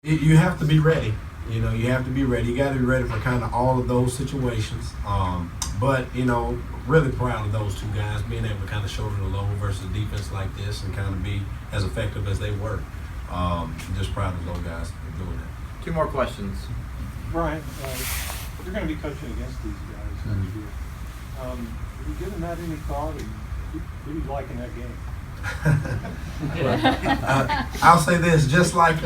You have to be ready. You have to be ready. You got to be ready for kind of all of those situations. But really proud of those two guys being able to kind of shoulder the load versus a defense like this and kind of be as effective as they were. Just proud of those guys for doing that. Two more questions. Bryan, you're going to be coaching against these guys next year. Have you given that any thought? Who do you like in that game? I'll say this, just like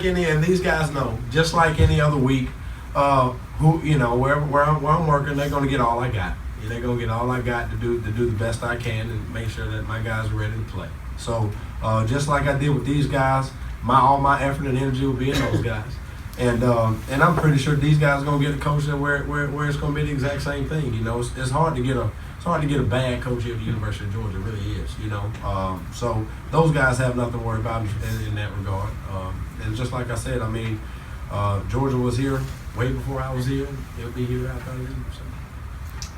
any, and these guys know, just like any other week, where I'm working, they're going to get all I got. They're going to get all I got to do the best I can and make sure that my guys are ready to play. So just like I did with these guys, all my effort and energy will be in those guys. And I'm pretty sure these guys are going to get a coach where it's going to be the exact same thing. It's hard to get a bad coach here at the University of Georgia. It really is. So those guys have nothing to worry about in that regard. And just like I said, Georgia was here way before I was here. It'll be here after I leave. So.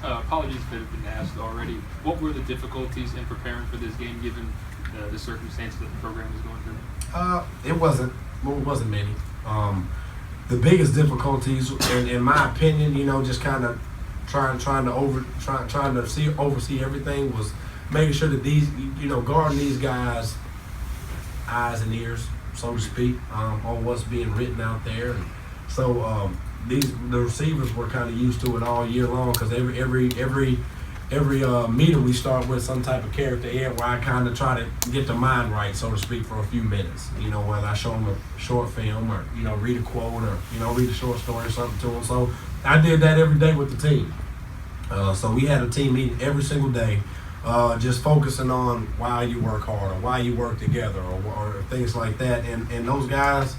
Apologies if it had been asked already. What were the difficulties in preparing for this game, given the circumstances that the program was going through? It wasn't many. The biggest difficulties, in my opinion, just kind of trying to oversee everything, was making sure that these, guarding these guys' eyes and ears, so to speak, on what's being written out there. And so the receivers were kind of used to it all year long, because every meeting we start with some type of character ed where I kind of try to get the mind right, so to speak, for a few minutes. Whether I show them a short film or read a quote or read a short story or something to them. So I did that every day with the team. So we had a team meeting every single day, just focusing on why you work hard or why you work together or things like that. And those guys,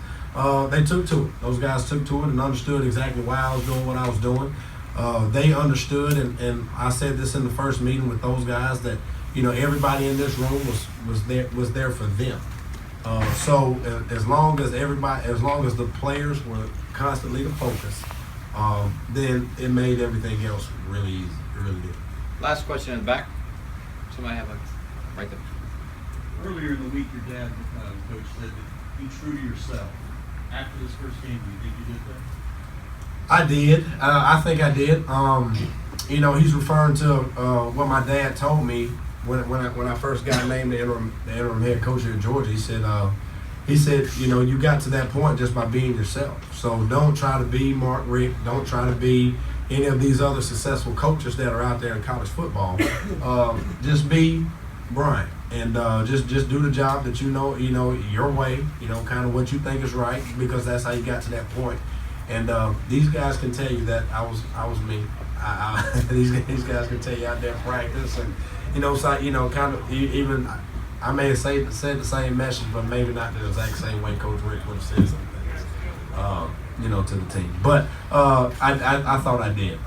they took to it. Those guys took to it and understood exactly why I was doing what I was doing. They understood, and I said this in the first meeting with those guys, that everybody in this room was there for them. So as long as the players were constantly the focus, then it made everything else really easy. It really did. Last question in the back. Somebody have a right there. Earlier in the week, your dad, coach, said that be true to yourself. After this first game, do you think you did that? I did. I think I did. He's referring to what my dad told me when I first got named the interim head coach here at Georgia. He said, you got to that point just by being yourself. So don't try to be Mark Richt. Don't try to be any of these other successful coaches that are out there in college football. Just be Bryan, and just do the job that your way. Kind of what you think is right, because that's how you got to that point. And these guys can tell you that I was me. These guys can tell you out there in practice, and kind of even I may have said the same message, but maybe not the exact same way Coach Richt would have said some things, to the team. But I thought I did.